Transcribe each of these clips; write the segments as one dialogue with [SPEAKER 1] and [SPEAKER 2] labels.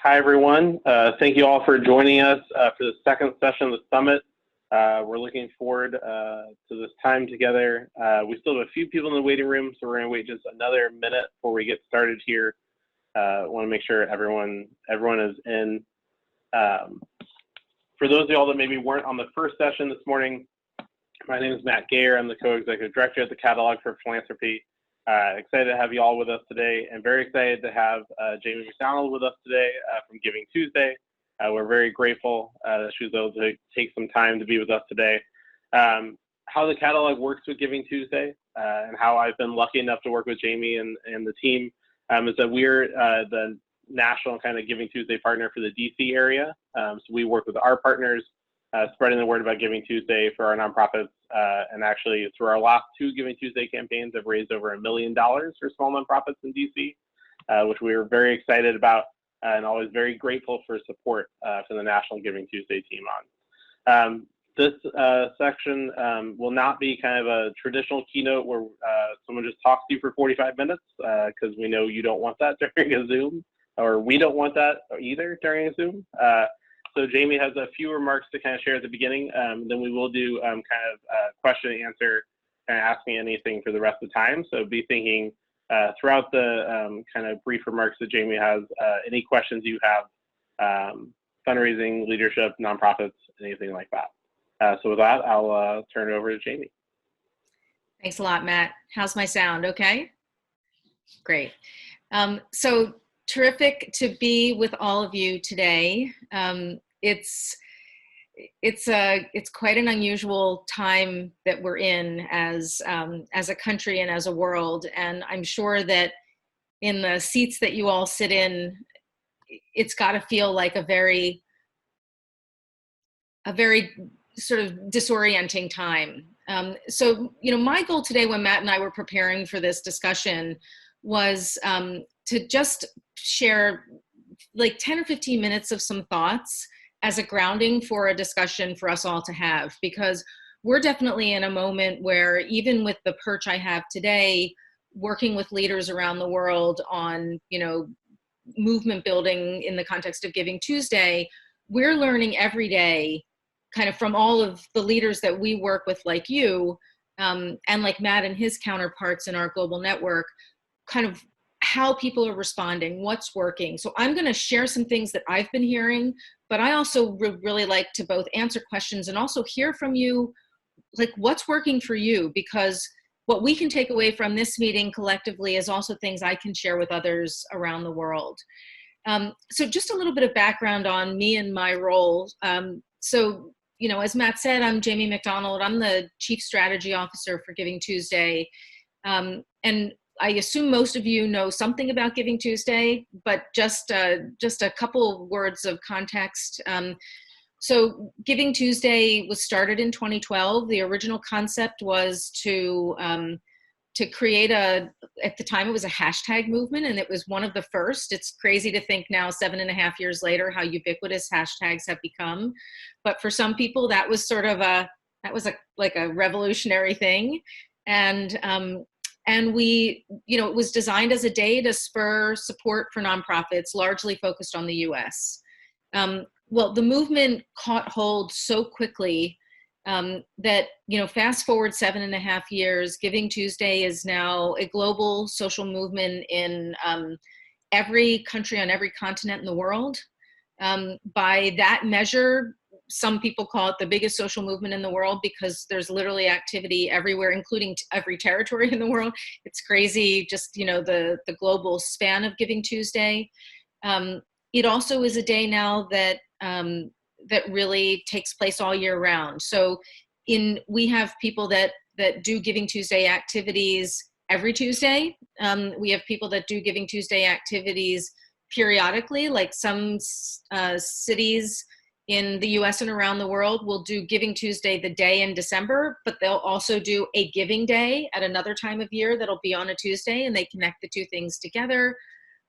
[SPEAKER 1] Hi, everyone. Thank you all for joining us for the second session of the summit. We're looking forward to this time together. We still have a few people in the waiting room, so we're going to wait just another minute before we get started here. I want to make sure everyone is in. For those of y'all that maybe weren't on the first session this morning, my name is Matt Gayer. I'm the co-executive director at the Catalog for Philanthropy. Excited to have you all with us today, and very excited to have Jamie McDonald with us today from GivingTuesday. We're very grateful that she was able to take some time to be with us today. How the catalog works with GivingTuesday and how I've been lucky enough to work with Jamie and the team is that we're the national kind of GivingTuesday partner for the DC area. So we work with our partners, spreading the word about GivingTuesday for our nonprofits. And actually, through our last two GivingTuesday campaigns, have raised over $1 million for small nonprofits in DC, which we were very excited about and always very grateful for support from the National GivingTuesday team on. This section will not be kind of a traditional keynote where someone just talks to you for 45 minutes, because we know you don't want that during a Zoom, or we don't want that either during a Zoom. So Jamie has a few remarks to kind of share at the beginning. Then we will do kind of question and answer, kind of ask me anything for the rest of the time. So be thinking throughout the kind of brief remarks that Jamie has, any questions you have, fundraising, leadership, nonprofits, anything like that. So with that, I'll turn it over to Jamie.
[SPEAKER 2] Thanks a lot, Matt. How's my sound? Okay? Great. So terrific to be with all of you today. It's quite an unusual time that we're in as a country and as a world, and I'm sure that in the seats that you all sit in, it's got to feel like a very sort of disorienting time. So, my goal today when Matt and I were preparing for this discussion was to just share like 10 or 15 minutes of some thoughts as a grounding for a discussion for us all to have, because we're definitely in a moment where, even with the perch I have today, working with leaders around the world on, movement building in the context of GivingTuesday, we're learning every day kind of from all of the leaders that we work with, like you, and like Matt and his counterparts in our global network, kind of how people are responding, what's working. So I'm going to share some things that I've been hearing, but I also really like to both answer questions and also hear from you, like what's working for you, because what we can take away from this meeting collectively is also things I can share with others around the world. So just a little bit of background on me and my role. So, as Matt said, I'm Jamie McDonald. I'm the Chief Strategy Officer for GivingTuesday. And I assume most of you know something about GivingTuesday, but just a couple words of context. So GivingTuesday was started in 2012. The original concept was to create at the time it was a hashtag movement, and it was one of the first. It's crazy to think now, 7.5 years later, how ubiquitous hashtags have become. But for some people, that was sort of like a revolutionary thing. And we, it was designed as a day to spur support for nonprofits, largely focused on the US. Well, the movement caught hold so quickly that, fast forward 7.5 years, GivingTuesday is now a global social movement in every country on every continent in the world. By that measure, some people call it the biggest social movement in the world, because there's literally activity everywhere, including every territory in the world. It's crazy, just, the global span of GivingTuesday. It also is a day now that really takes place all year round. So we have people that do GivingTuesday activities every Tuesday. We have people that do GivingTuesday activities periodically, like some cities in the US and around the world will do GivingTuesday the day in December, but they'll also do a Giving Day at another time of year that'll be on a Tuesday, and they connect the two things together.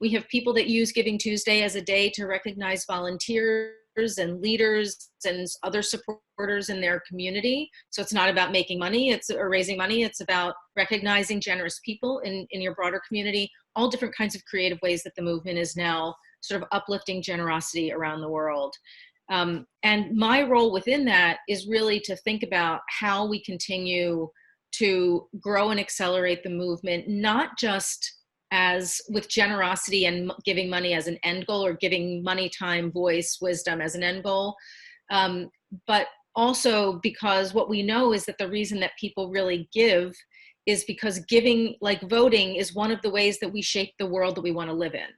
[SPEAKER 2] We have people that use GivingTuesday as a day to recognize volunteers and leaders and other supporters in their community. So it's not about making money or raising money. It's about recognizing generous people in your broader community, all different kinds of creative ways that the movement is now sort of uplifting generosity around the world. And my role within that is really to think about how we continue to grow and accelerate the movement, not just as with generosity and giving money as an end goal, or giving money, time, voice, wisdom as an end goal, but also because what we know is that the reason that people really give is because giving, like voting, is one of the ways that we shape the world that we want to live in.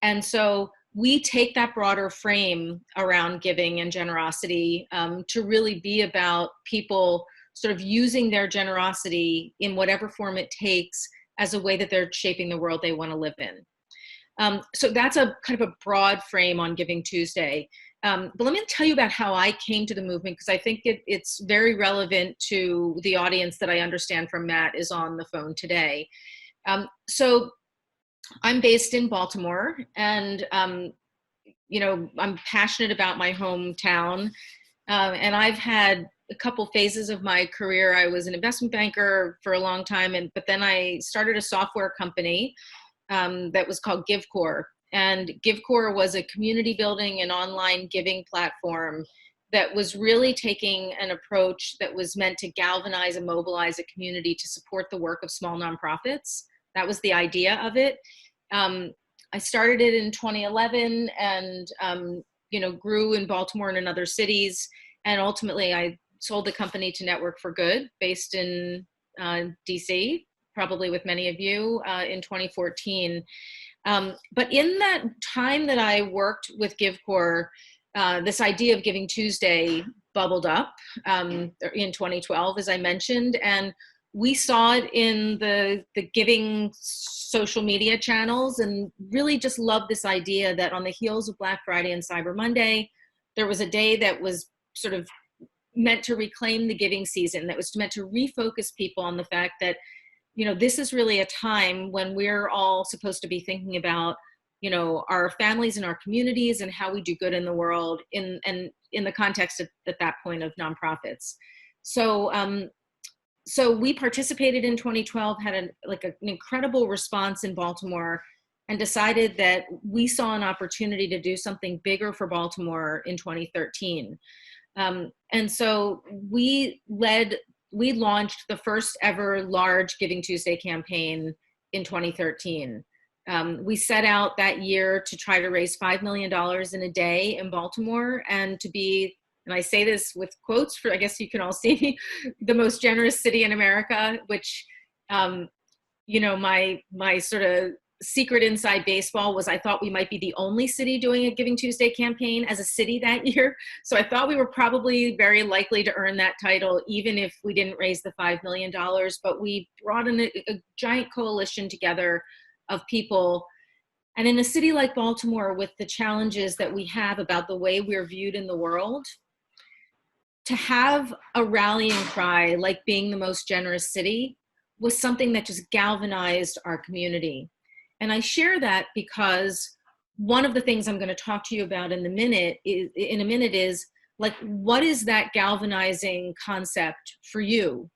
[SPEAKER 2] And so we take that broader frame around giving and generosity to really be about people sort of using their generosity in whatever form it takes as a way that they're shaping the world they want to live in. So that's a kind of a broad frame on Giving Tuesday. But let me tell you about how I came to the movement, because I think it's very relevant to the audience that I understand from Matt is on the phone today. So I'm based in Baltimore, and you know, I'm passionate about my hometown, and I've had a couple phases of my career. I was an investment banker for a long time, but then I started a software company that was called GiveCore. And GiveCore was a community building and online giving platform that was really taking an approach that was meant to galvanize and mobilize a community to support the work of small nonprofits. That was the idea of it. I started it in 2011 and you know, grew in Baltimore and in other cities. And ultimately I sold the company to Network for Good, based in DC, probably with many of you, in 2014. But in that time that I worked with GiveCore, this idea of Giving Tuesday bubbled up in 2012, as I mentioned, and we saw it in the giving social media channels, and really just loved this idea that on the heels of Black Friday and Cyber Monday, there was a day that was sort of meant to reclaim the giving season, that was meant to refocus people on the fact that, you know, this is really a time when we're all supposed to be thinking about, you know, our families and our communities and how we do good in the world in the context at that point of nonprofits. So, so we participated in 2012, had an incredible response in Baltimore, and decided that we saw an opportunity to do something bigger for Baltimore in 2013. And so we launched the first ever large Giving Tuesday campaign in 2013. We set out that year to try to raise $5 million in a day in Baltimore, and to be, and I say this with quotes for, I guess you can all see, the most generous city in America, which, you know, my sort of secret inside baseball was I thought we might be the only city doing a Giving Tuesday campaign as a city that year. So I thought we were probably very likely to earn that title, even if we didn't raise the $5 million. But we brought in a giant coalition together of people. And in a city like Baltimore, with the challenges that we have about the way we're viewed in the world, to have a rallying cry like being the most generous city was something that just galvanized our community. And I share that because one of the things I'm going to talk to you about in a minute is like, what is that galvanizing concept for you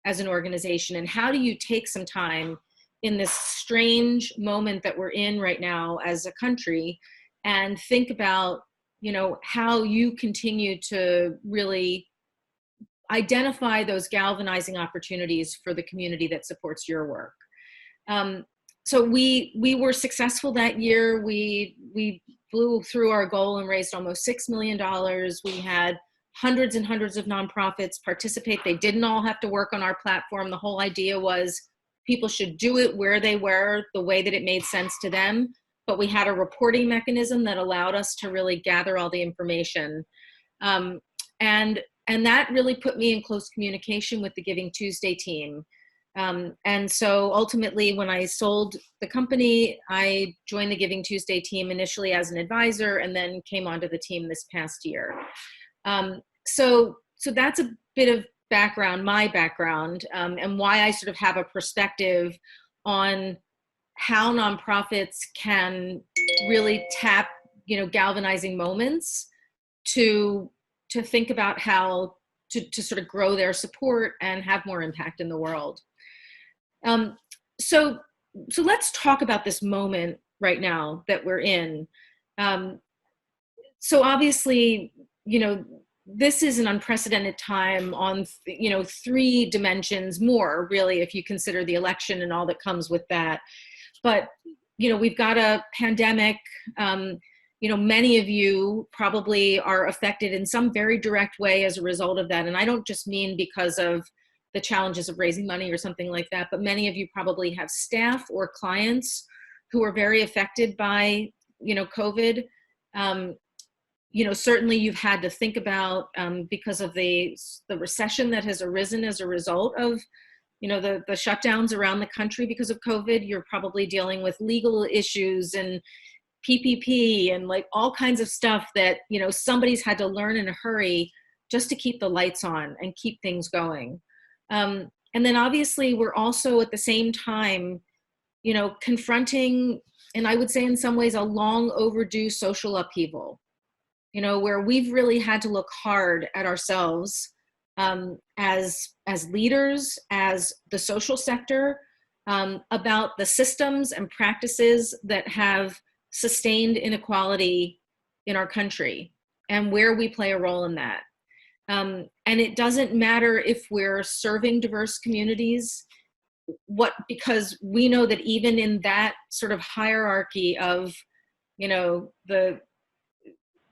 [SPEAKER 2] as an organization? And how do you take some time in this strange moment that we're in right now as a country and think about, you know, how you continue to really identify those galvanizing opportunities for the community that supports your work. So we were successful that year. We blew through our goal and raised almost $6 million. We had hundreds and hundreds of nonprofits participate. They didn't all have to work on our platform. The whole idea was people should do it where they were, the way that it made sense to them. But we had a reporting mechanism that allowed us to really gather all the information. And that really put me in close communication with the Giving Tuesday team. And so ultimately, when I sold the company, I joined the Giving Tuesday team initially as an advisor, and then came onto the team this past year. So that's a bit of background, my background, and why I sort of have a perspective on how nonprofits can really tap, you know, galvanizing moments to think about how to sort of grow their support and have more impact in the world. So let's talk about this moment right now that we're in. So obviously, this is an unprecedented time on, three dimensions more, really, if you consider the election and all that comes with that. But, we've got a pandemic. Many of you probably are affected in some very direct way as a result of that. And I don't just mean because of the challenges of raising money or something like that, but many of you probably have staff or clients who are very affected by, COVID. Certainly you've had to think about, because of the recession that has arisen as a result of, the shutdowns around the country because of COVID, you're probably dealing with legal issues and PPP and like all kinds of stuff that, somebody's had to learn in a hurry just to keep the lights on and keep things going. And then obviously we're also at the same time, confronting, and I would say in some ways, a long overdue social upheaval, where we've really had to look hard at ourselves as leaders, as the social sector, about the systems and practices that have sustained inequality in our country and where we play a role in that. And it doesn't matter if we're serving diverse communities, because we know that even in that sort of hierarchy of,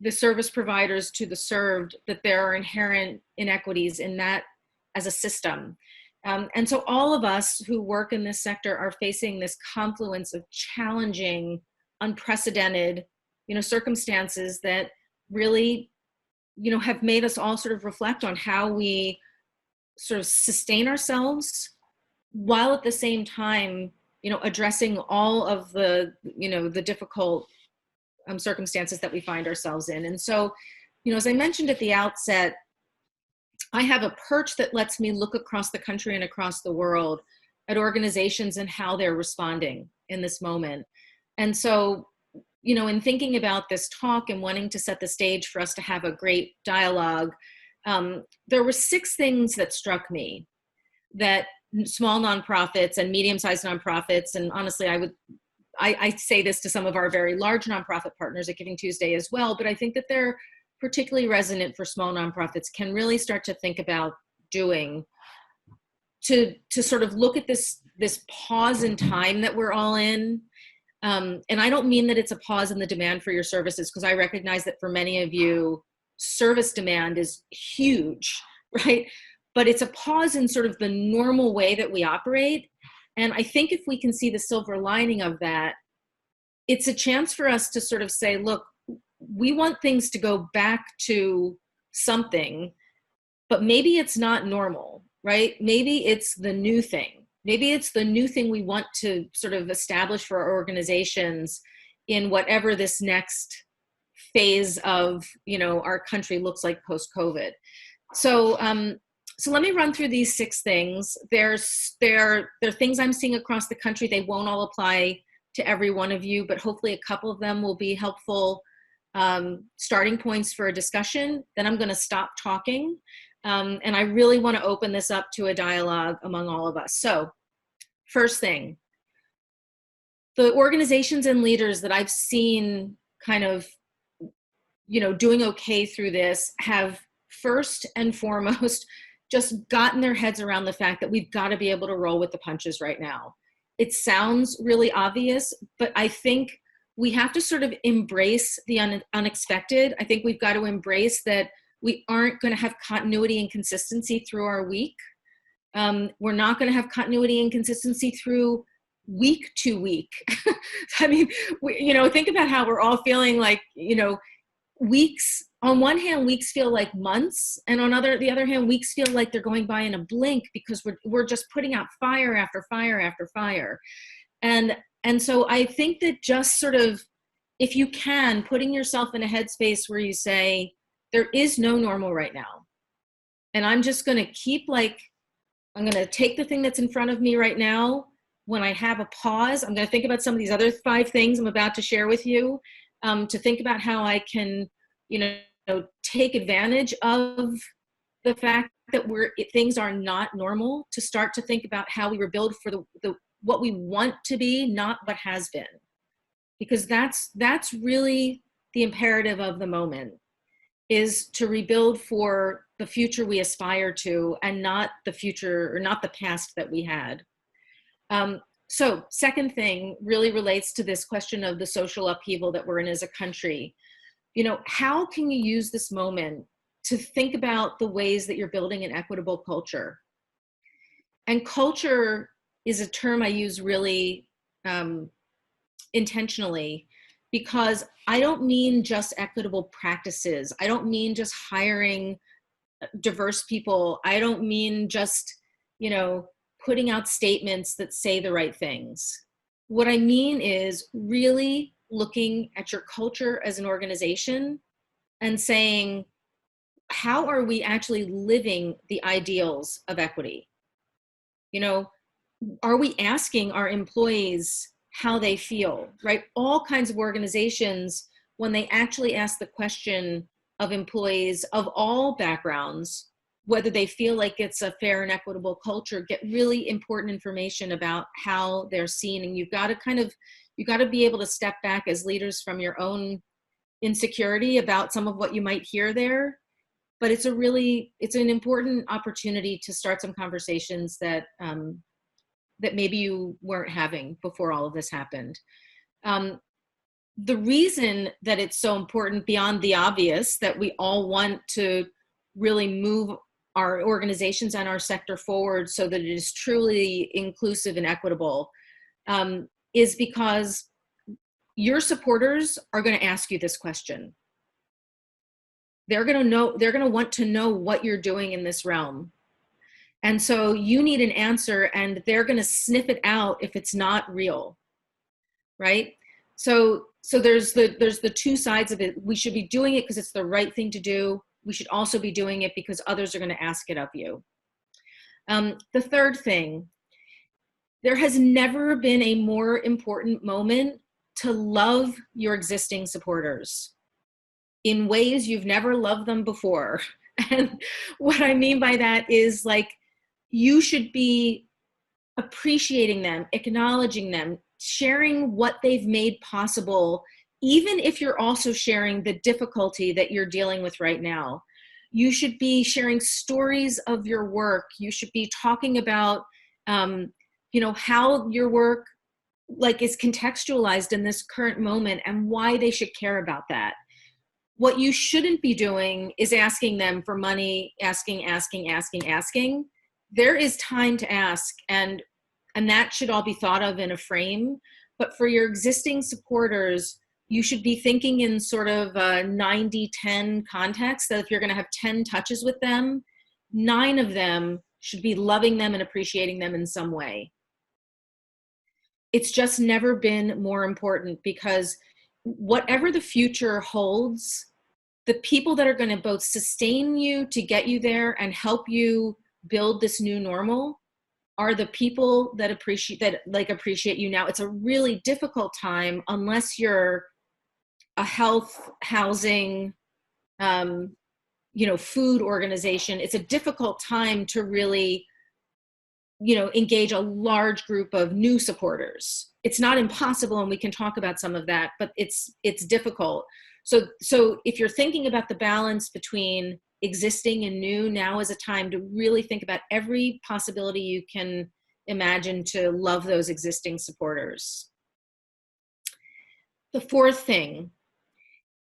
[SPEAKER 2] the service providers to the served, that there are inherent inequities in that as a system. And so all of us who work in this sector are facing this confluence of challenging, unprecedented, circumstances that really, have made us all sort of reflect on how we sort of sustain ourselves while at the same time, addressing all of the, the difficult circumstances that we find ourselves in. And so, as I mentioned at the outset, I have a perch that lets me look across the country and across the world at organizations and how they're responding in this moment. And so, in thinking about this talk and wanting to set the stage for us to have a great dialogue, there were 6 things that struck me that small nonprofits and medium-sized nonprofits, and honestly, I say this to some of our very large nonprofit partners at GivingTuesday as well, but I think that they're particularly resonant for small nonprofits, can really start to think about doing to sort of look at this pause in time that we're all in. And I don't mean that it's a pause in the demand for your services, because I recognize that for many of you, service demand is huge, right? But it's a pause in sort of the normal way that we operate. And I think if we can see the silver lining of that, it's a chance for us to sort of say, look, we want things to go back to something, but maybe it's not normal, right? Maybe it's the new thing. Maybe it's the new thing we want to sort of establish for our organizations in whatever this next phase of, our country looks like post-COVID. So let me run through these 6 things. There are things I'm seeing across the country. They won't all apply to every one of you, but hopefully a couple of them will be helpful starting points for a discussion. Then I'm going to stop talking. And I really want to open this up to a dialogue among all of us. So first thing, the organizations and leaders that I've seen kind of, doing okay through this have first and foremost just gotten their heads around the fact that we've got to be able to roll with the punches right now. It sounds really obvious, but I think we have to sort of embrace the unexpected. I think we've got to embrace that we aren't going to have continuity and consistency through our week. We're not going to have continuity and consistency through week to week. I mean, think about how we're all feeling like, weeks. On one hand, weeks feel like months, and on the other hand, weeks feel like they're going by in a blink because we're just putting out fire after fire after fire. And so I think that just sort of, if you can, putting yourself in a headspace where you say, there is no normal right now. And I'm just going to I'm going to take the thing that's in front of me right now. When I have a pause, I'm going to think about some of these other 5 things I'm about to share with you, to think about how I can, take advantage of the fact that things are not normal, to start to think about how we rebuild for the what we want to be, not what has been. because that's really the imperative of the moment, is to rebuild for the future we aspire to and not the future or not the past that we had. So second thing really relates to this question of the social upheaval that we're in as a country. You know, how can you use this moment to think about the ways that you're building an equitable culture? And culture is a term I use really intentionally, because I don't mean just equitable practices. I don't mean just hiring diverse people. I don't mean just, you know, putting out statements that say the right things. What I mean is really looking at your culture as an organization and saying, how are we actually living the ideals of equity? You know, are we asking our employees how they feel, right? All kinds of organizations, when they actually ask the question of employees of all backgrounds, whether they feel like it's a fair and equitable culture, get really important information about how they're seen. And you've got to be able to step back as leaders from your own insecurity about some of what you might hear there. But it's an important opportunity to start some conversations that that maybe you weren't having before all of this happened. The reason that it's so important, beyond the obvious, that we all want to really move our organizations and our sector forward so that it is truly inclusive and equitable, is because your supporters are going to ask you this question. They're going to want to know what you're doing in this realm. And so you need an answer, and they're going to sniff it out if it's not real, right? So there's the two sides of it. We should be doing it because it's the right thing to do. We should also be doing it because others are going to ask it of you. The third thing, there has never been a more important moment to love your existing supporters in ways you've never loved them before. And what I mean by that is, like, you should be appreciating them, acknowledging them, sharing what they've made possible, even if you're also sharing the difficulty that you're dealing with right now. You should be sharing stories of your work. You should be talking about, you know, how your work is contextualized in this current moment and why they should care about that. What you shouldn't be doing is asking them for money, asking. There is time to ask, and that should all be thought of in a frame. But for your existing supporters, you should be thinking in sort of a 90-10 context, that if you're going to have 10 touches with them, 9 of them should be loving them and appreciating them in some way. It's just never been more important, because whatever the future holds, the people that are going to both sustain you to get you there and help you build this new normal are the people that appreciate you now. It's a really difficult time unless you're a health, housing, food organization. It's a difficult time to really, engage a large group of new supporters. It's not impossible, and we can talk about some of that, but it's difficult. So if you're thinking about the balance between existing and new, now is a time to really think about every possibility you can imagine to love those existing supporters. The fourth thing,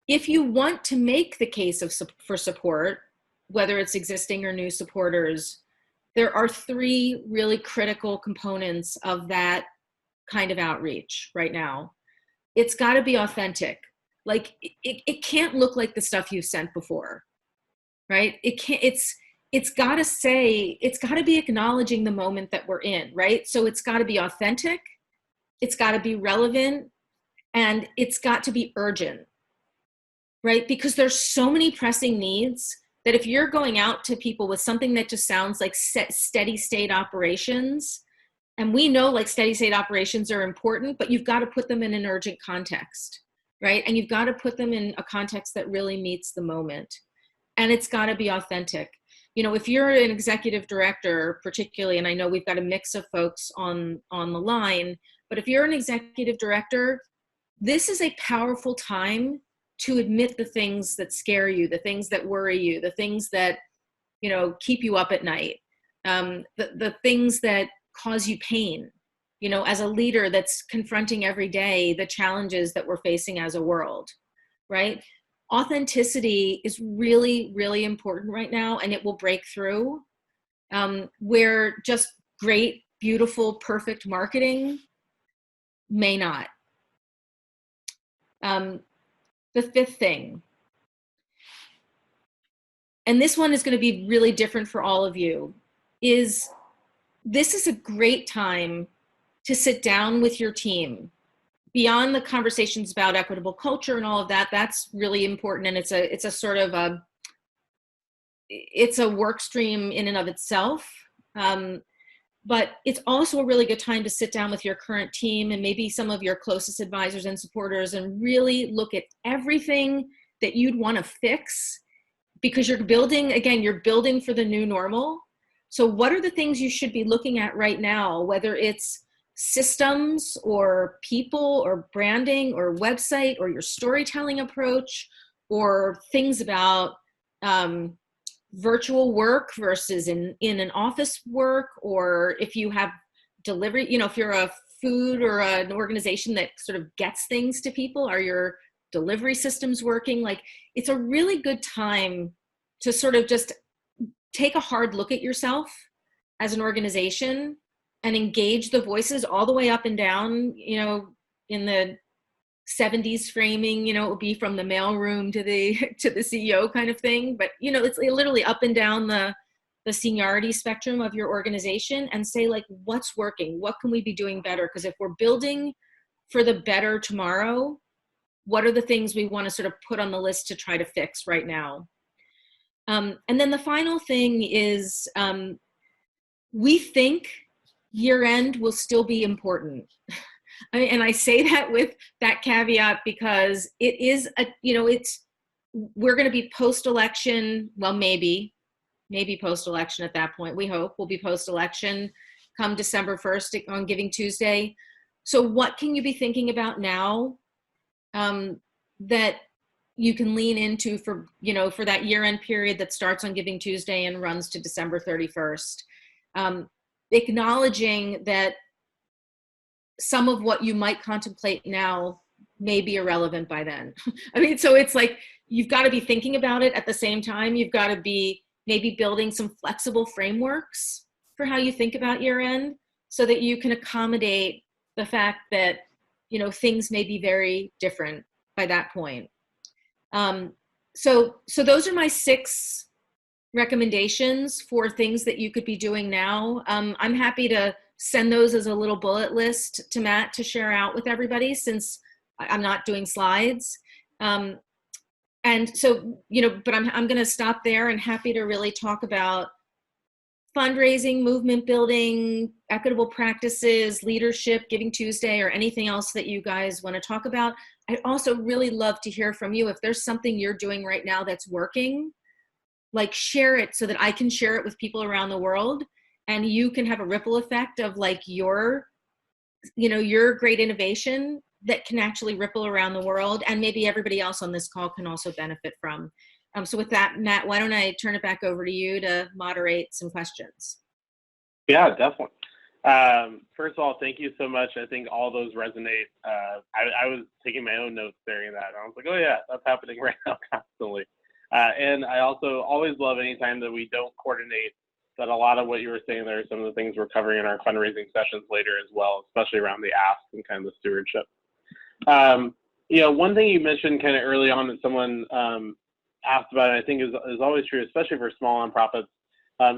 [SPEAKER 2] if you want to make the case for support, whether it's existing or new supporters, there are 3 really critical components of that kind of outreach right now. It's got to be authentic. Like, it can't look like the stuff you've sent before, right? It's got to be acknowledging the moment that we're in, right? So it's got to be authentic, it's got to be relevant, and it's got to be urgent, right? Because there's so many pressing needs that if you're going out to people with something that just sounds like steady state operations, and we know like steady state operations are important, but you've got to put them in an urgent context, right? And you've got to put them in a context that really meets the moment. And it's got to be authentic. If you're an executive director, particularly, and I know we've got a mix of folks on the line, but if you're an executive director, this is a powerful time to admit the things that scare you, the things that worry you, the things that, you know, keep you up at night, the things that cause you pain, you know, as a leader that's confronting every day the challenges that we're facing as a world, right? Authenticity is really, really important right now, and it will break through, where just great, beautiful, perfect marketing may not. The fifth thing, and this one is going to be really different for all of you, is this is a great time to sit down with your team. Beyond the conversations about equitable culture and all of that, that's really important, and it's a sort of it's a work stream in and of itself. But it's also a really good time to sit down with your current team and maybe some of your closest advisors and supporters and really look at everything that you'd want to fix, because you're building, again, you're building for the new normal. So what are the things you should be looking at right now, whether it's systems or people or branding or website or your storytelling approach, or things about virtual work versus in an office work, or if you have delivery, you know, if you're a food or an organization that sort of gets things to people, are your delivery systems working? Like, it's a really good time to sort of just take a hard look at yourself as an organization and engage the voices all the way up and down, you know, in the 70s framing, you know, it would be from the mailroom to the CEO kind of thing. But, you know, it's literally up and down the seniority spectrum of your organization, and say, like, what's working? What can we be doing better? Because if we're building for the better tomorrow, what are the things we want to sort of put on the list to try to fix right now? And then the final thing is, we think year end will still be important. And I say that with that caveat because it is we're going to be post-election. Well, maybe post-election at that point. We hope we'll be post-election come December 1st on Giving Tuesday. So what can you be thinking about now that you can lean into for that year-end period that starts on Giving Tuesday and runs to December 31st? Acknowledging that some of what you might contemplate now may be irrelevant by then. I mean, so it's like, you've got to be thinking about it at the same time. You've got to be maybe building some flexible frameworks for how you think about year end, so that you can accommodate the fact that, you know, things may be very different by that point. So those are my 6 recommendations for things that you could be doing now. I'm happy to send those as a little bullet list to Matt to share out with everybody, since I'm not doing slides. And so, you know, but I'm going to stop there, and happy to really talk about fundraising, movement building, equitable practices, leadership, Giving Tuesday, or anything else that you guys want to talk about. I'd also really love to hear from you. If there's something you're doing right now that's working, like, share it so that I can share it with people around the world, and you can have a ripple effect of, like, your great innovation that can actually ripple around the world, and maybe everybody else on this call can also benefit from. So with that, Matt, why don't I turn it back over to you to moderate some questions?
[SPEAKER 1] Yeah, definitely. First of all, thank you so much. I think all those resonate. I was taking my own notes during that. I was like, oh yeah, that's happening right now constantly. And I also always love anytime that we don't coordinate, that a lot of what you were saying there are some of the things we're covering in our fundraising sessions later as well, especially around the ask and kind of the stewardship. You know, one thing you mentioned kind of early on that someone asked about, and I think is always true, especially for small nonprofits.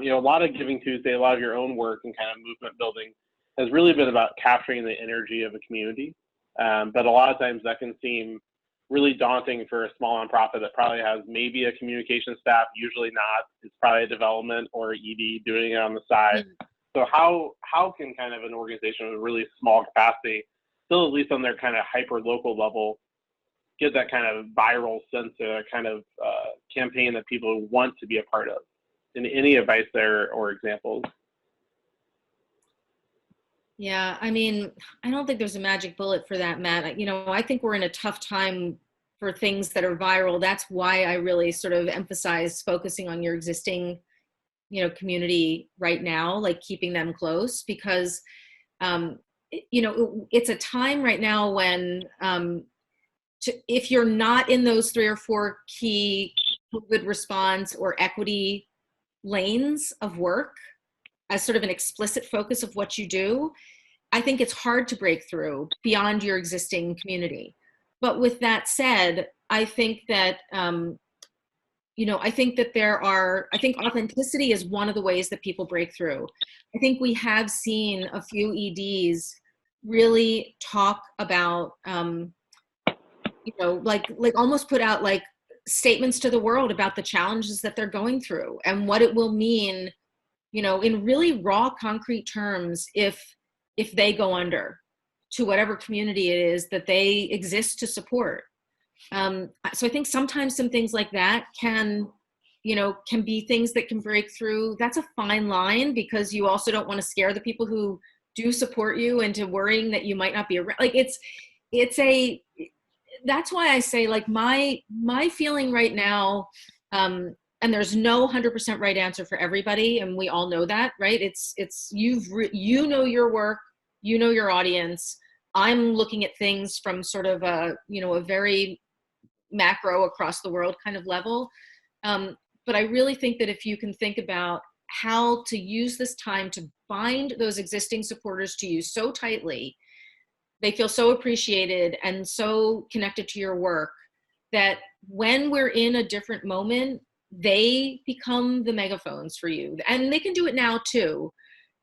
[SPEAKER 1] You know, a lot of Giving Tuesday, a lot of your own work and kind of movement building has really been about capturing the energy of a community. But a lot of times that can seem really daunting for a small nonprofit that probably has maybe a communication staff, usually not. It's probably a development or ED doing it on the side. So how can kind of an organization with a really small capacity, still at least on their kind of hyper local level, get that kind of viral sense of a kind of campaign that people want to be a part of? Any advice there or examples?
[SPEAKER 2] Yeah, I mean, I don't think there's a magic bullet for that, Matt. You know, I think we're in a tough time for things that are viral. That's why I really sort of emphasize focusing on your existing, community right now, like keeping them close, because, it's a time right now when, if you're not in those 3 or 4 key COVID response or equity lanes of work as sort of an explicit focus of what you do, I think it's hard to break through beyond your existing community. But with that said, I think that, I think authenticity is one of the ways that people break through. I think we have seen a few EDs really talk about, like almost put out like statements to the world about the challenges that they're going through and what it will mean, in really raw, concrete terms, if they go under, to whatever community it is that they exist to support. So I think sometimes some things like that can be things that can break through. That's a fine line, because you also don't want to scare the people who do support you into worrying that you might not be around. Like that's why I say, like, my feeling right now, and there's no 100% right answer for everybody, and we all know that, right? It's you know your work, you know your audience. I'm looking at things from sort of a very macro across the world kind of level. But I really think that if you can think about how to use this time to bind those existing supporters to you so tightly, they feel so appreciated and so connected to your work, that when we're in a different moment, they become the megaphones for you. And they can do it now too.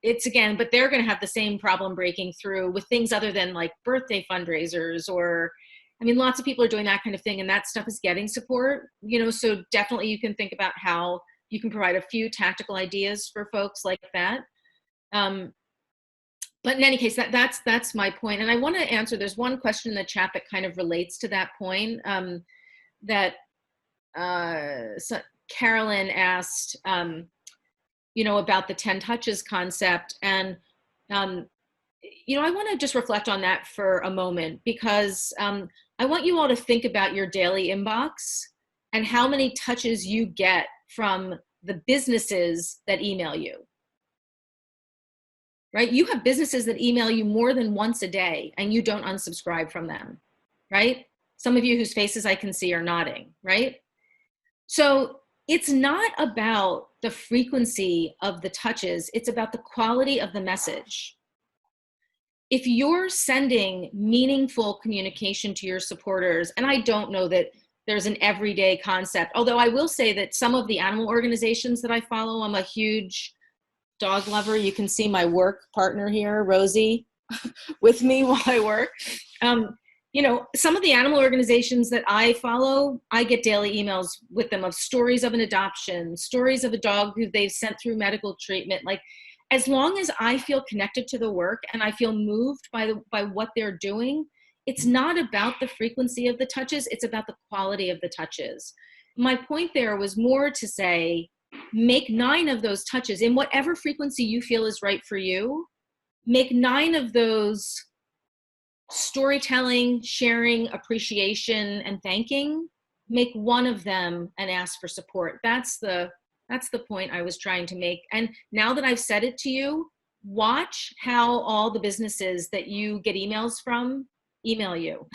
[SPEAKER 2] But they're going to have the same problem breaking through with things other than like birthday fundraisers, or, I mean, lots of people are doing that kind of thing, and that stuff is getting support, so definitely you can think about how you can provide a few tactical ideas for folks like that. But in any case, that's my point. And I want to answer, there's one question in the chat that kind of relates to that point, that Carolyn asked, about the 10 touches concept. And, I want to just reflect on that for a moment, because I want you all to think about your daily inbox and how many touches you get from the businesses that email you. Right? You have businesses that email you more than once a day, and you don't unsubscribe from them, right? Some of you whose faces I can see are nodding, right? So it's not about the frequency of the touches, it's about the quality of the message. If you're sending meaningful communication to your supporters, and I don't know that there's an everyday concept, although I will say that some of the animal organizations that I follow, I'm a huge dog lover. You can see my work partner here, Rosie, with me while I work. Some of the animal organizations that I follow, I get daily emails with them of stories of an adoption, stories of a dog who they've sent through medical treatment. Like, as long as I feel connected to the work and I feel moved by what they're doing, it's not about the frequency of the touches, it's about the quality of the touches. My point there was more to say, make 9 of those touches in whatever frequency you feel is right for you. Make 9 of those storytelling, sharing, appreciation, and thanking. Make 1 of them and ask for support. That's the point I was trying to make. And now that I've said it to you, watch how all the businesses that you get emails from email you.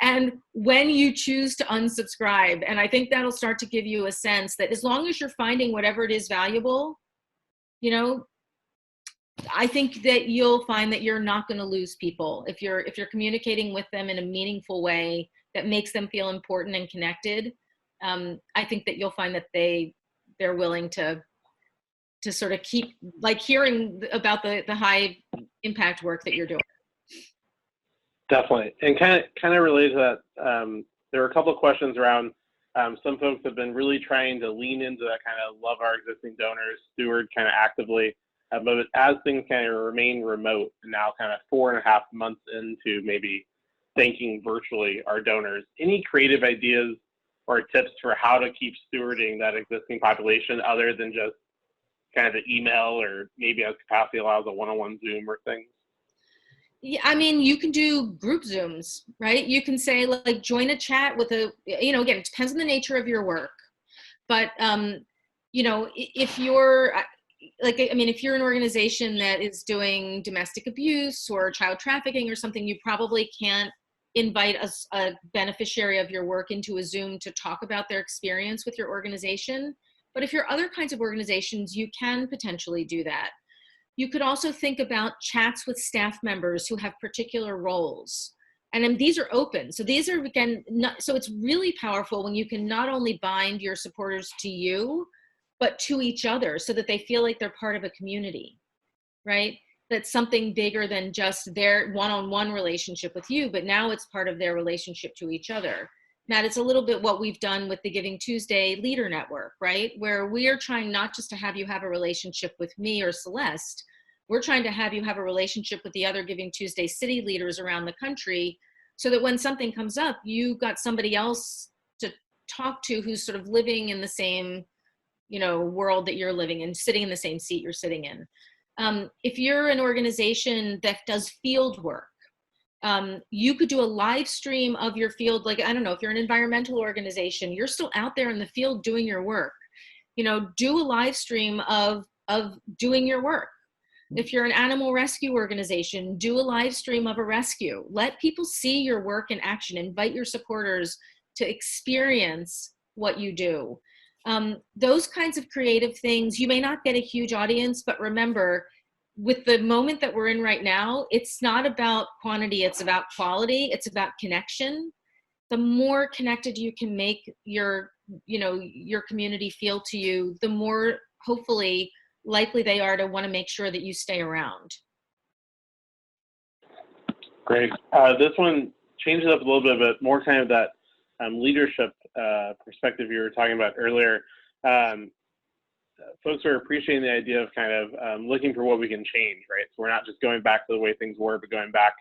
[SPEAKER 2] And when you choose to unsubscribe, and I think that'll start to give you a sense that as long as you're finding whatever it is valuable, I think that you'll find that you're not going to lose people if you're communicating with them in a meaningful way that makes them feel important and connected. I think that you'll find that they're willing to sort of keep like hearing about the high impact work that you're doing.
[SPEAKER 1] Definitely. And kind of related to that, there were a couple of questions around, some folks have been really trying to lean into that kind of love our existing donors, steward kind of actively, but as things kind of remain remote, now kind of 4.5 months into maybe thanking virtually our donors, any creative ideas or tips for how to keep stewarding that existing population other than just kind of the email, or maybe as capacity allows a one-on-one Zoom or things?
[SPEAKER 2] Yeah, I mean, you can do group Zooms, right? You can say like join a chat with a, you know, again, it depends on the nature of your work. But, you know, if you're like, I mean, if you're an organization that is doing domestic abuse or child trafficking or something, you probably can't invite a beneficiary of your work into a Zoom to talk about their experience with your organization. But if you're other kinds of organizations, you can potentially do that. You could also think about chats with staff members who have particular roles. And then these are open. So these are, again, so it's really powerful when you can not only bind your supporters to you, but to each other so that they feel like they're part of a community, right? That's something bigger than just their one-on-one relationship with you, but now it's part of their relationship to each other. Matt, it's a little bit what we've done with the GivingTuesday Leader Network, right? Where we are trying not just to have you have a relationship with me or Celeste, we're trying to have you have a relationship with the other GivingTuesday city leaders around the country so that when something comes up, you got somebody else to talk to who's sort of living in the same, you know, world that you're living in, sitting in the same seat you're sitting in. If you're an organization that does field work, you could do a live stream of your field. Like, I don't know, if you're an environmental organization, you're still out there in the field doing your work. You know, do a live stream of doing your work. If you're an animal rescue organization, do a live stream of a rescue. Let people see your work in action. Invite your supporters to experience what you do. Those kinds of creative things, you may not get a huge audience, but remember, with the moment that we're in right now, it's not about quantity, it's about quality, it's about connection. The more connected you can make your, you know, your community feel to you, the more hopefully likely they are to want to make sure that you stay around.
[SPEAKER 1] Great. This one changes up a little bit, but more kind of that leadership perspective you were talking about earlier. Folks are appreciating the idea of kind of looking for what we can change, right? So we're not just going back to the way things were, but going back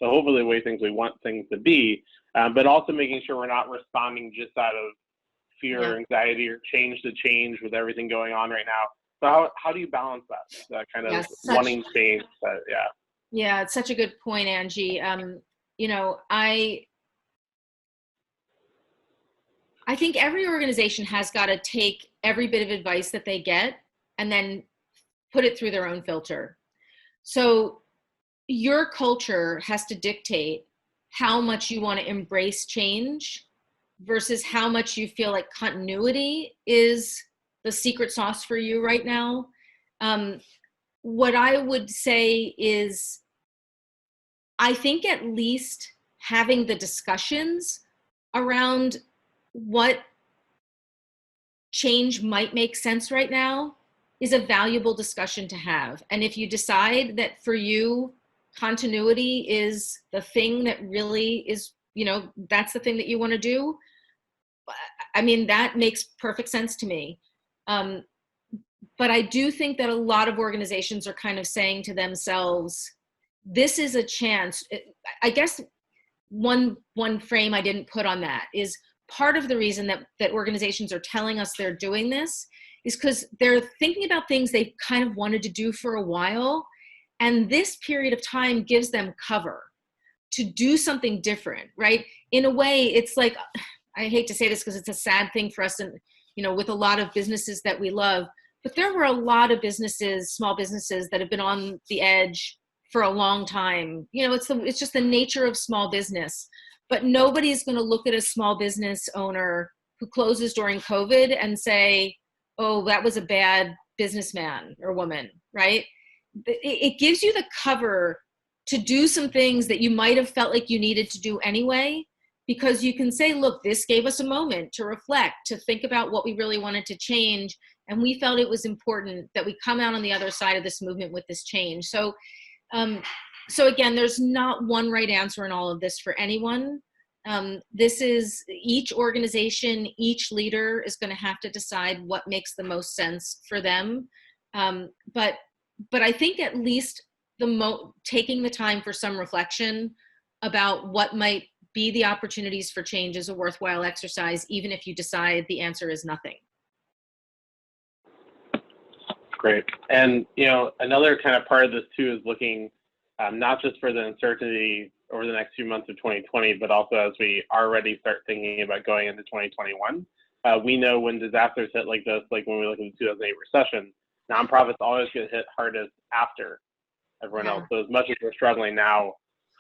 [SPEAKER 1] to hopefully the way we want things to be, but also making sure we're not responding just out of fear or anxiety or change to change with everything going on right now. So how do you balance that kind of wanting change? Yeah,
[SPEAKER 2] it's such a good point, Angie. You know, I think every organization has got to take every bit of advice that they get and then put it through their own filter. So your culture has to dictate how much you want to embrace change versus how much you feel like continuity is the secret sauce for you right now. What I would say is, I think at least having the discussions around what change might make sense right now is a valuable discussion to have. And if you decide that for you, continuity is the thing that really is, you know, that's the thing that you want to do, I mean, that makes perfect sense to me. But I do think that a lot of organizations are kind of saying to themselves, this is a chance. I guess one frame I didn't put on that is part of the reason that organizations are telling us they're doing this is because they're thinking about things they've kind of wanted to do for a while. And this period of time gives them cover to do something different, right? In a way, it's like, I hate to say this because it's a sad thing for us and, you know, with a lot of businesses that we love, but there were a lot of businesses, small businesses that have been on the edge for a long time. You know, it's just the nature of small business, but nobody's going to look at a small business owner who closes during COVID and say, oh, that was a bad businessman or woman, right? It gives you the cover to do some things that you might have felt like you needed to do anyway, because you can say, look, this gave us a moment to reflect, to think about what we really wanted to change. And we felt it was important that we come out on the other side of this movement with this change. So again, there's not one right answer in all of this for anyone. This is each organization, each leader is going to have to decide what makes the most sense for them. But I think at least taking the time for some reflection about what might be the opportunities for change is a worthwhile exercise, even if you decide the answer is nothing.
[SPEAKER 1] great. And, another kind of part of this too is looking not just for the uncertainty over the next few months of 2020, but also as we already start thinking about going into 2021. We know when disasters hit like this, like when we look at the 2008 recession, nonprofits always get hit hardest after everyone else. So as much as we're struggling now,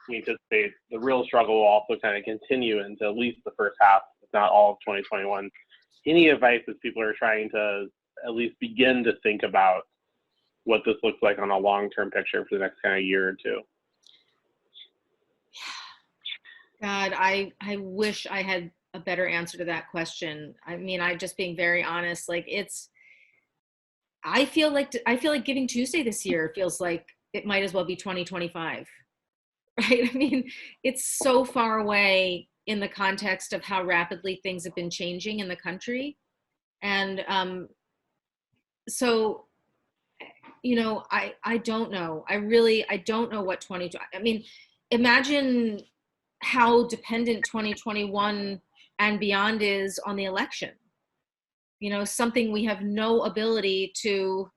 [SPEAKER 1] we anticipate the real struggle will also kind of continue into at least the first half, if not all of 2021. Any advice as people are trying to at least begin to think about what this looks like on a long-term picture for the next kind of year or two?
[SPEAKER 2] God, I wish I had a better answer to that question. I mean, I'm just being very honest. Like I feel like Giving Tuesday this year feels like it might as well be 2025, right? I mean, it's so far away in the context of how rapidly things have been changing in the country. And so, I don't know. I don't know what 2020, I mean, imagine how dependent 2021 and beyond is on the election. Something we have no ability to,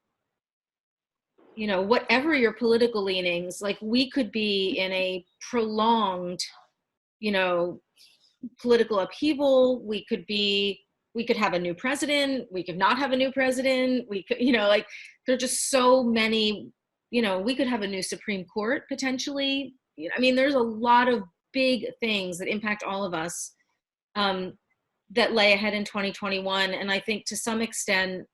[SPEAKER 2] whatever your political leanings, like we could be in a prolonged, political upheaval. We could have a new president. We could not have a new president. We could, like there are just so many, we could have a new Supreme Court potentially. I mean, there's a lot of big things that impact all of us that lay ahead in 2021. And I think to some extent,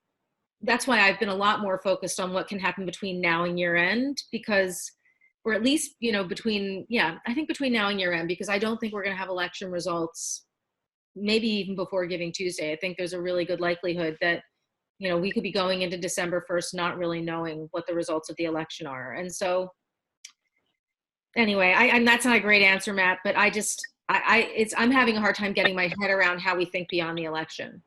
[SPEAKER 2] that's why I've been a lot more focused on what can happen between now and year end, because, or at least, between now and year end, because I don't think we're going to have election results, maybe even before Giving Tuesday. I think there's a really good likelihood that, we could be going into December 1st, not really knowing what the results of the election are. And so anyway, and that's not a great answer, Matt, but I'm having a hard time getting my head around how we think beyond the election.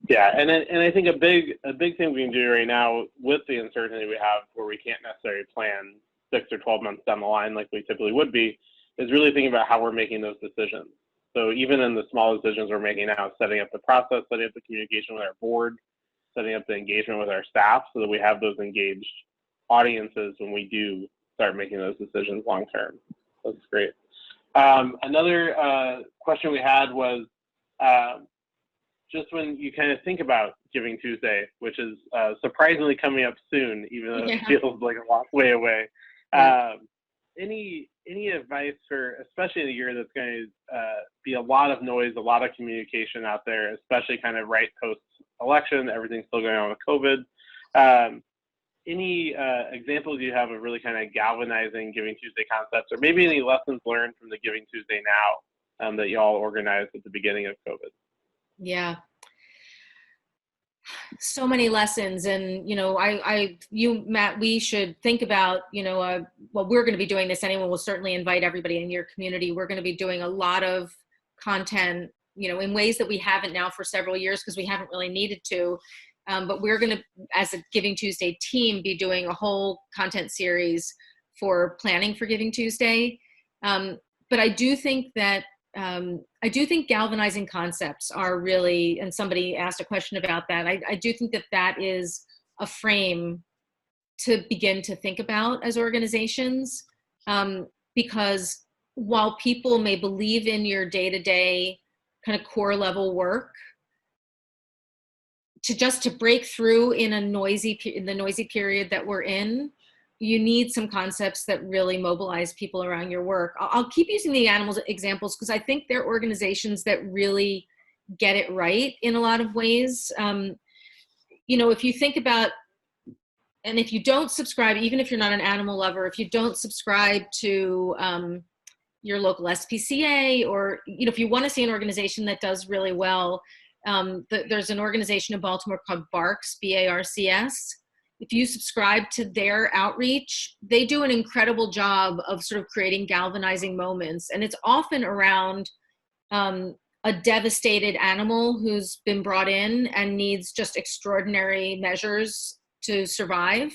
[SPEAKER 1] Yeah, and I think a big thing we can do right now with the uncertainty we have, where we can't necessarily plan 6 or 12 months down the line like we typically would be, is really thinking about how we're making those decisions. So even in the small decisions we're making now, setting up the process, setting up the communication with our board, setting up the engagement with our staff, so that we have those engaged audiences when we do start making those decisions long term. That's great. Another question we had was just when you kind of think about Giving Tuesday, which is surprisingly coming up soon, even though it feels like a long way away. Any advice for, especially in a year that's going to be a lot of noise, a lot of communication out there, especially kind of right post-election, everything's still going on with COVID. Any examples you have of really kind of galvanizing Giving Tuesday concepts, or maybe any lessons learned from the Giving Tuesday now that y'all organized at the beginning of COVID?
[SPEAKER 2] Yeah. So many lessons. And, Matt, we should think about, well, we're going to be doing this anyway. We'll certainly invite everybody in your community. We're going to be doing a lot of content, in ways that we haven't now for several years, because we haven't really needed to. But we're going to, as a Giving Tuesday team, be doing a whole content series for planning for Giving Tuesday. But I do think that galvanizing concepts are really, and somebody asked a question about that, I do think that is a frame to begin to think about as organizations, because while people may believe in your day-to-day kind of core level work, to break through in the noisy period that we're in, you need some concepts that really mobilize people around your work. I'll keep using the animals examples, because I think they're organizations that really get it right in a lot of ways. If you think about, and if you don't subscribe, even if you're not an animal lover, if you don't subscribe to your local SPCA, or, if you want to see an organization that does really well, there's an organization in Baltimore called BARCS, B-A-R-C-S. If you subscribe to their outreach, they do an incredible job of sort of creating galvanizing moments. And it's often around a devastated animal who's been brought in and needs just extraordinary measures to survive,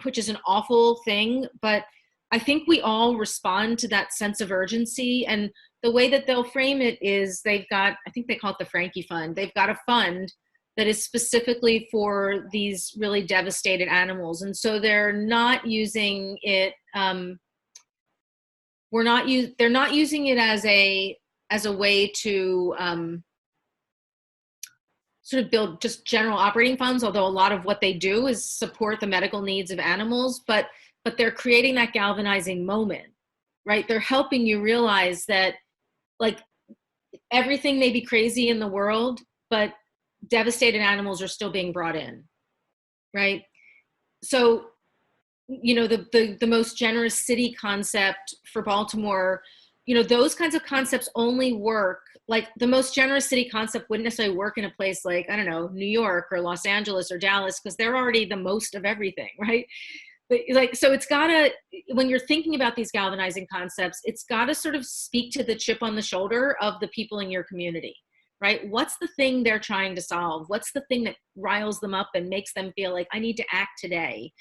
[SPEAKER 2] which is an awful thing. But I think we all respond to that sense of urgency. And the way that they'll frame it is they've got, I think they call it the Frankie Fund. They've got a fund that is specifically for these really devastated animals. And so they're not using it, they're not using it as a way to sort of build just general operating funds, although a lot of what they do is support the medical needs of animals, but they're creating that galvanizing moment, right? They're helping you realize that, like, everything may be crazy in the world, but devastated animals are still being brought in, right? So, you know, the most generous city concept for Baltimore, you know, those kinds of concepts only work, like the most generous city concept wouldn't necessarily work in a place like, I don't know, New York or Los Angeles or Dallas, because they're already the most of everything, right? But like, so it's gotta, when you're thinking about these galvanizing concepts, it's gotta sort of speak to the chip on the shoulder of the people in your community, right? What's the thing they're trying to solve? What's the thing that riles them up and makes them feel like I need to act today,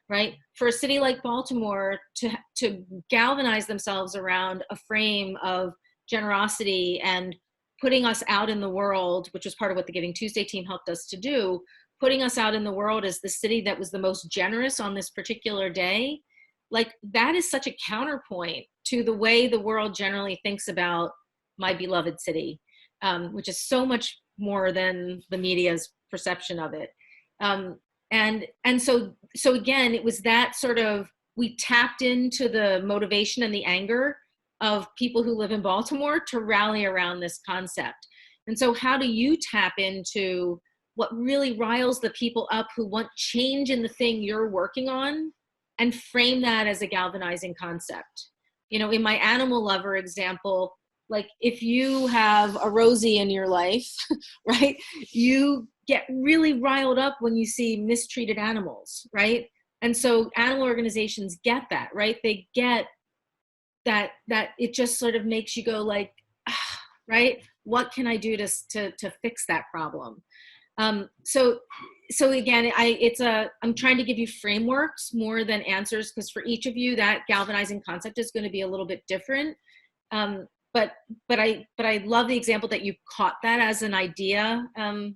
[SPEAKER 2] right? For a city like Baltimore to galvanize themselves around a frame of generosity and putting us out in the world, which was part of what the GivingTuesday team helped us to do, putting us out in the world as the city that was the most generous on this particular day, like that is such a counterpoint to the way the world generally thinks about my beloved city, which is so much more than the media's perception of it. And so again, it was that sort of, we tapped into the motivation and the anger of people who live in Baltimore to rally around this concept. And so how do you tap into what really riles the people up who want change in the thing you're working on and frame that as a galvanizing concept? You know, in my animal lover example, like if you have a Rosie in your life, right, you get really riled up when you see mistreated animals, right? And so animal organizations get that, right? They get that it just sort of makes you go like, ah, right? What can I do to fix that problem? So again, I'm trying to give you frameworks more than answers, because for each of you, that galvanizing concept is going to be a little bit different. But I love the example that you caught that as an idea. I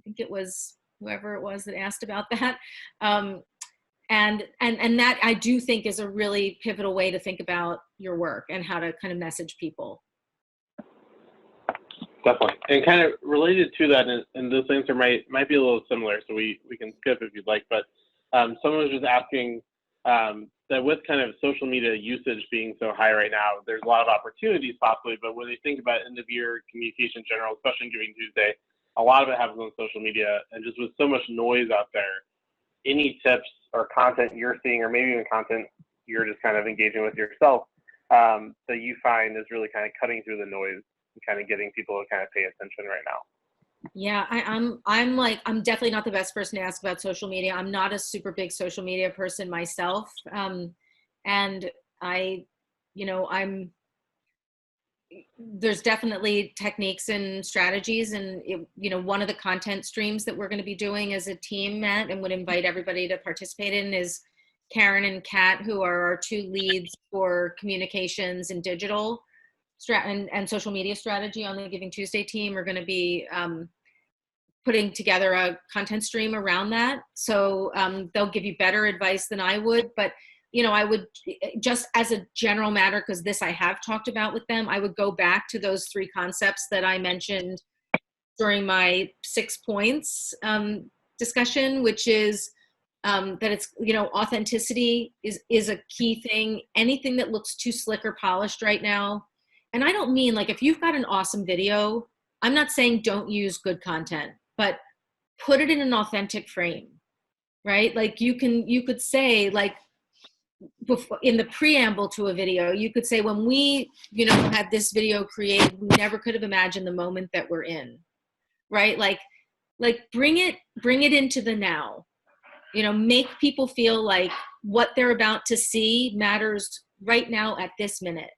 [SPEAKER 2] think it was whoever it was that asked about that. And that I do think is a really pivotal way to think about your work and how to kind of message people.
[SPEAKER 1] Definitely. And kind of related to that, and this answer might be a little similar, so we can skip if you'd like, but someone was just asking that with kind of social media usage being so high right now, there's a lot of opportunities possibly, but when they think about end of year communication in general, especially in GivingTuesday, a lot of it happens on social media, and just with so much noise out there, any tips or content you're seeing, or maybe even content you're just kind of engaging with yourself, that you find is really kind of cutting through the noise and kind of getting people to kind of pay attention right now?
[SPEAKER 2] Yeah, I'm definitely not the best person to ask about social media. I'm not a super big social media person myself. And there's definitely techniques and strategies, and one of the content streams that we're going to be doing as a team, Matt, and would invite everybody to participate in, is Karen and Kat, who are our two leads for communications and digital and social media strategy on the GivingTuesday team, are going to be putting together a content stream around that. So they'll give you better advice than I would, but I would, just as a general matter, because this I have talked about with them, I would go back to those three concepts that I mentioned during my 6 points discussion, which is that it's, authenticity is a key thing. Anything that looks too slick or polished right now, and I don't mean like if you've got an awesome video, I'm not saying don't use good content, but put it in an authentic frame, right? Like you could say, like, before, in the preamble to a video, you could say, when we, had this video created, we never could have imagined the moment that we're in, right? Like bring it into the now, make people feel like what they're about to see matters right now at this minute,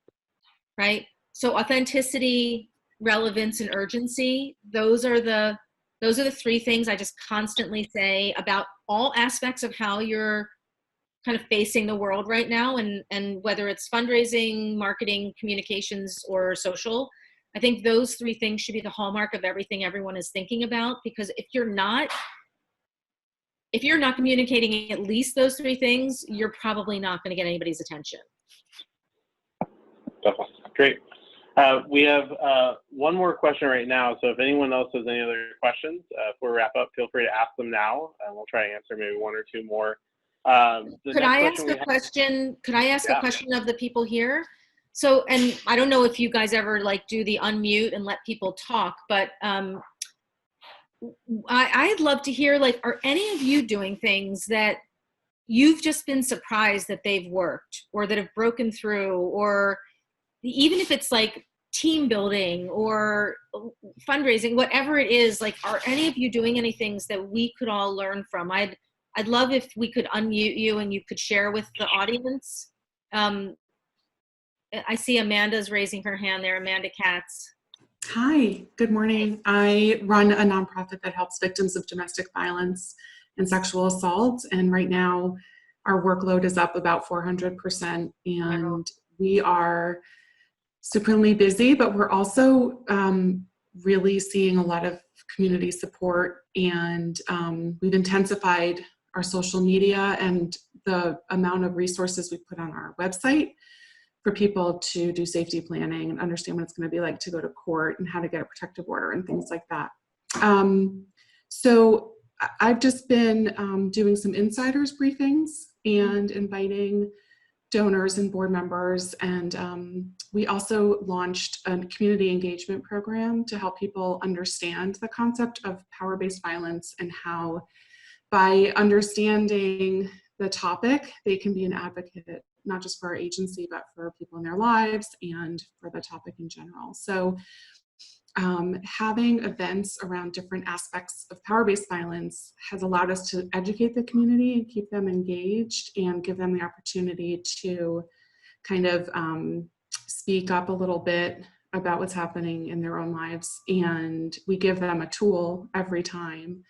[SPEAKER 2] right? So authenticity, relevance, and urgency, those are the three things I just constantly say about all aspects of how you're kind of facing the world right now, and whether it's fundraising, marketing, communications, or social. I think those three things should be the hallmark of everything everyone is thinking about, because if you're not communicating at least those three things, you're probably not going to get anybody's attention.
[SPEAKER 1] Definitely. Great. We have one more question right now, so if anyone else has any other questions, before we wrap up, feel free to ask them now, and we'll try to answer maybe one or two more.
[SPEAKER 2] Could I ask a question? Could I ask a question of the people here? So, and I don't know if you guys ever like do the unmute and let people talk, but I'd love to hear, like, are any of you doing things that you've just been surprised that they've worked or that have broken through, or even if it's like team building or fundraising, whatever it is, like, are any of you doing any things that we could all learn from? I'd love if we could unmute you and you could share with the audience. I see Amanda's raising her hand there, Amanda Katz.
[SPEAKER 3] Hi, good morning. I run a nonprofit that helps victims of domestic violence and sexual assault. And right now our workload is up about 400%. And we are supremely busy, but we're also really seeing a lot of community support. And we've intensified our social media and the amount of resources we put on our website for people to do safety planning and understand what it's going to be like to go to court and how to get a protective order and things like that. So I've just been doing some insiders briefings and inviting donors and board members. And we also launched a community engagement program to help people understand the concept of power-based violence and how, by understanding the topic, they can be an advocate, not just for our agency, but for people in their lives and for the topic in general. So having events around different aspects of power-based violence has allowed us to educate the community and keep them engaged and give them the opportunity to kind of speak up a little bit about what's happening in their own lives. And we give them a tool every time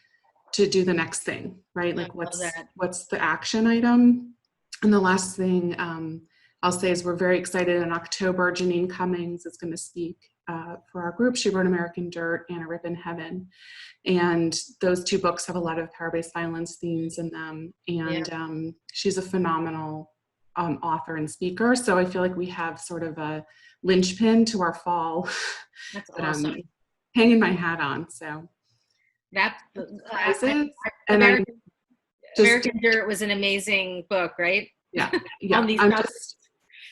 [SPEAKER 3] to do the next thing, right? Like what's the action item? And the last thing I'll say is we're very excited. In October, Janine Cummings is going to speak for our group. She wrote American Dirt and A Rip in Heaven. And those two books have a lot of power-based violence themes in them. And she's a phenomenal author and speaker. So I feel like we have sort of a linchpin to our fall that
[SPEAKER 2] awesome.
[SPEAKER 3] I'm hanging my hat on. So
[SPEAKER 2] that's
[SPEAKER 3] American
[SPEAKER 2] Dirt was an amazing book, right?
[SPEAKER 3] Yeah.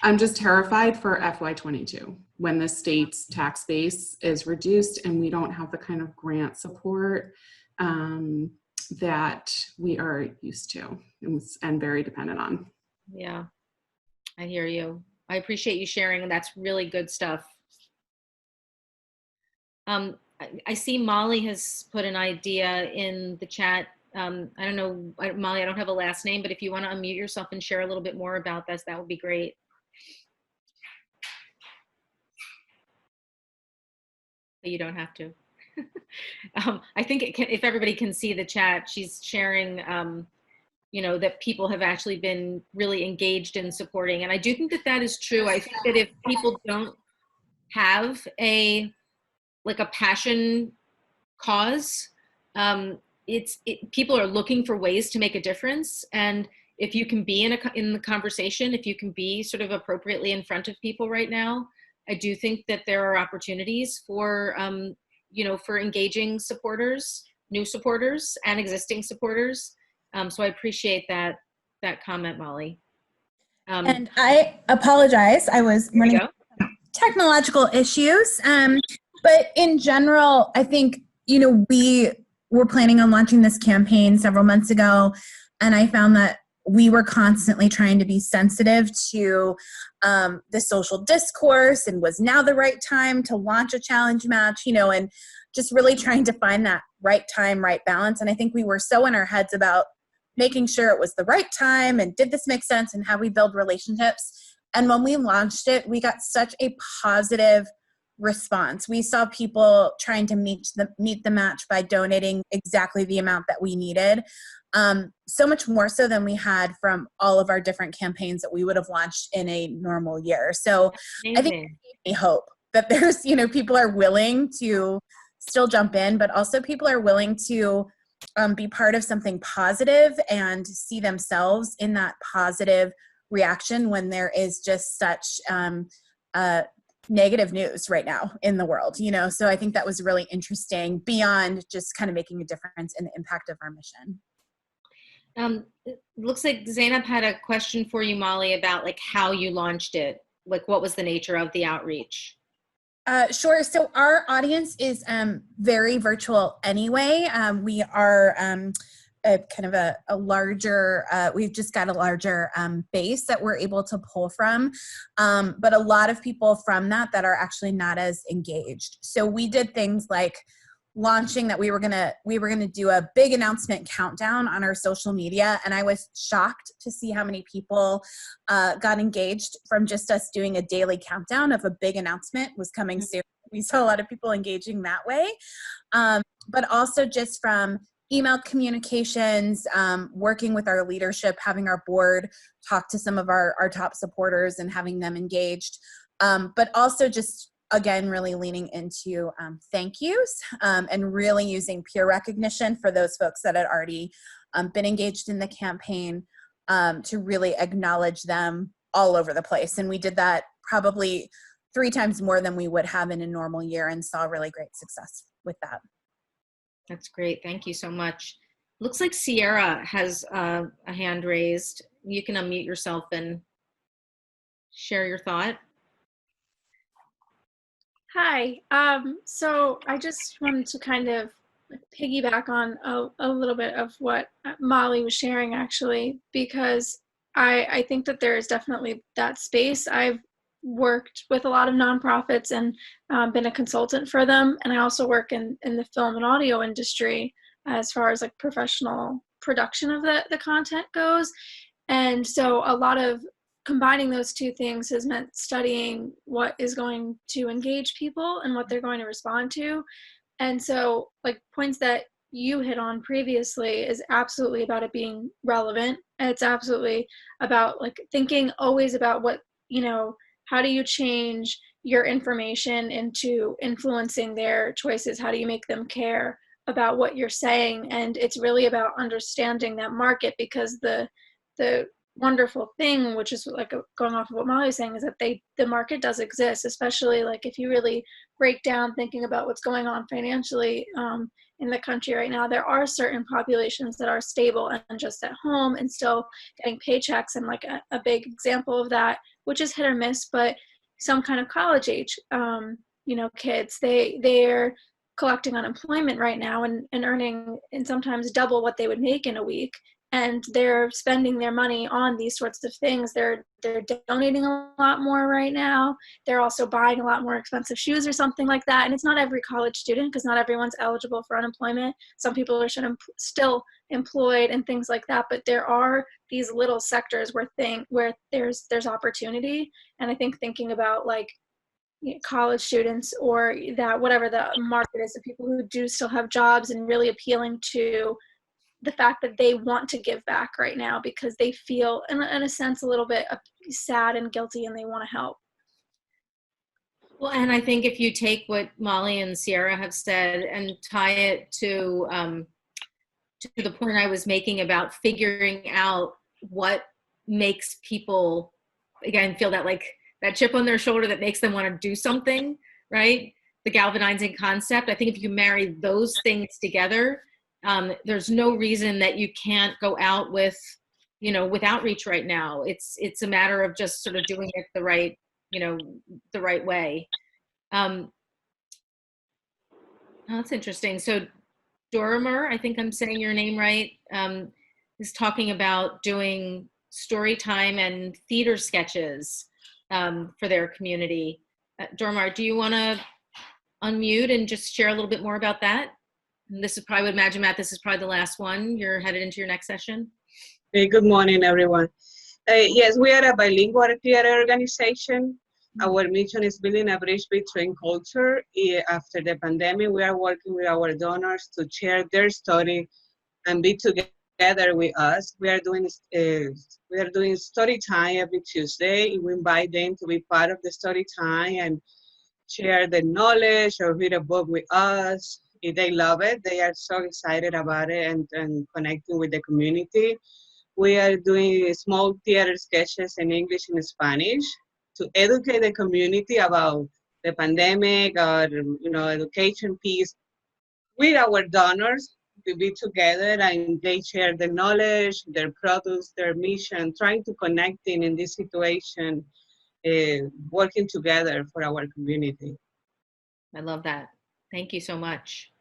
[SPEAKER 3] I'm just terrified for FY22 when the state's tax base is reduced and we don't have the kind of grant support that we are used to and very dependent on.
[SPEAKER 2] Yeah, I hear you. I appreciate you sharing, and that's really good stuff. I see Molly has put an idea in the chat. I don't know, Molly, I don't have a last name, but if you want to unmute yourself and share a little bit more about this, that would be great. But you don't have to. I think if everybody can see the chat, she's sharing, you know, that people have actually been really engaged in supporting. And I do think that that is true. I think that if people don't have a passion cause, people are looking for ways to make a difference. And if you can be in the conversation, if you can be sort of appropriately in front of people right now, I do think that there are opportunities for, you know, for engaging supporters, new supporters and existing supporters. So I appreciate that comment, Molly.
[SPEAKER 4] And I apologize. I was running technological issues. But in general, I think, you know, we were planning on launching this campaign several months ago, and I found that we were constantly trying to be sensitive to the social discourse, and was now the right time to launch a challenge match, you know, and just really trying to find that right time, right balance. And I think we were so in our heads about making sure it was the right time and did this make sense and how we build relationships. And when we launched it, we got such a positive response. We saw people trying to meet the match by donating exactly the amount that we needed. So much more so than we had from all of our different campaigns that we would have launched in a normal year. So I think it gave me hope that there's, people are willing to still jump in, but also people are willing to be part of something positive and see themselves in that positive reaction when there is just such negative news right now in the world, so I think that was really interesting beyond just kind of making a difference in the impact of our mission.
[SPEAKER 2] It looks like Zainab had a question for you, Molly, about like how you launched it. Like, what was the nature of the outreach?
[SPEAKER 4] Sure. So our audience is very virtual anyway. We are a larger, we've just got a larger base that we're able to pull from, but a lot of people from that are actually not as engaged. So we did things like launching that we were gonna do a big announcement countdown on our social media, and I was shocked to see how many people got engaged from just us doing a daily countdown of a big announcement was coming soon. We saw a lot of people engaging that way, but also just from email communications, working with our leadership, having our board talk to some of our top supporters and having them engaged, but also just again, really leaning into thank yous and really using peer recognition for those folks that had already been engaged in the campaign to really acknowledge them all over the place. And we did that probably 3 times more than we would have in a normal year and saw really great success with that.
[SPEAKER 2] That's great. Thank you so much. Looks like Sierra has a hand raised. You can unmute yourself and share your thought.
[SPEAKER 5] Hi. So I just wanted to kind of piggyback on a little bit of what Molly was sharing, actually, because I think that there is definitely that space. I've worked with a lot of nonprofits and been a consultant for them. And I also work in the film and audio industry as far as like professional production of the content goes. And so a lot of combining those two things has meant studying what is going to engage people and what they're going to respond to. And so like points that you hit on previously is absolutely about it being relevant. And it's absolutely about like thinking always about what, how do you change your information into influencing their choices? How do you make them care about what you're saying? And it's really about understanding that market, because the wonderful thing, which is like going off of what Molly was saying, is that the market does exist, especially like if you really break down thinking about what's going on financially in the country right now. There are certain populations that are stable and just at home and still getting paychecks, and like a big example of that, which is hit or miss, but some kind of college age kids, they're collecting unemployment right now and earning and sometimes double what they would make in a week. And they're spending their money on these sorts of things. They're donating a lot more right now. They're also buying a lot more expensive shoes or something like that. And it's not every college student, because not everyone's eligible for unemployment. Some people are still employed and things like that. But there are these little sectors where there's opportunity. And I think thinking about like college students, or that whatever the market is, the people who do still have jobs, and really appealing to the fact that they want to give back right now because they feel, in a sense, a little bit sad and guilty, and they want to help.
[SPEAKER 2] Well, and I think if you take what Molly and Sierra have said and tie it to the point I was making about figuring out what makes people, again, feel that like that chip on their shoulder that makes them want to do something, right? The galvanizing concept. I think if you marry those things together, there's no reason that you can't go out with outreach right now. It's a matter of just sort of doing it the right way. That's interesting. So Dorimer, I think I'm saying your name right, is talking about doing story time and theater sketches for their community. Dorimer, do you want to unmute and just share a little bit more about that? And this is probably, I would imagine, Matt, this is probably the last one. You're headed into your next session.
[SPEAKER 6] Hey, good morning, everyone. Yes, we are a bilingual theater organization. Our mission is building a bridge between culture. After the pandemic, we are working with our donors to share their story and be together with us. We are doing story time every Tuesday. We invite them to be part of the story time and share the knowledge or read a book with us. If they love it, they are so excited about it and connecting with the community. We are doing small theater sketches in English and Spanish to educate the community about the pandemic or education piece with our donors to be together, and they share the knowledge, their products, their mission, trying to connect in this situation, working together for our community.
[SPEAKER 2] I love that. Thank you so much.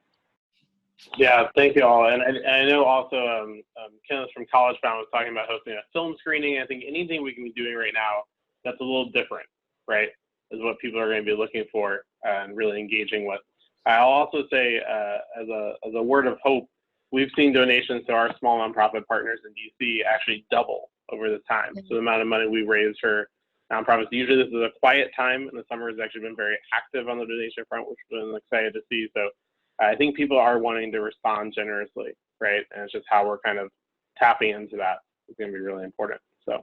[SPEAKER 1] Yeah, thank you all. And I know also Kenneth from College Bound was talking about hosting a film screening. I think anything we can be doing right now that's a little different, right, is what people are going to be looking for and really engaging with. I'll also say, as a word of hope, we've seen donations to our small nonprofit partners in DC actually double over this time. So the amount of money we raised for nonprofits, usually this is a quiet time, and the summer has actually been very active on the donation front, which we've been excited to see. So I think people are wanting to respond generously, right? And it's just how we're kind of tapping into that is going to be really important. So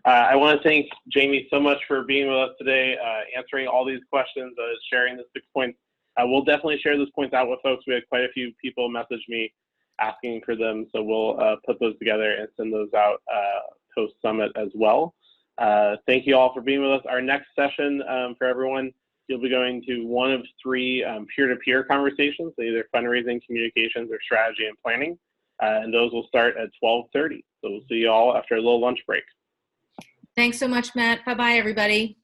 [SPEAKER 1] I want to thank Jamie so much for being with us today, answering all these questions, sharing the 6 points. We'll definitely share those points out with folks. We had quite a few people message me asking for them, so we'll put those together and send those out post-summit as well. Thank you all for being with us. Our next session for everyone, you'll be going to one of 3 peer-to-peer conversations, so either fundraising, communications, or strategy and planning, and those will start at 12:30. So we'll see you all after a little lunch break.
[SPEAKER 2] Thanks so much, Matt. Bye-bye, everybody.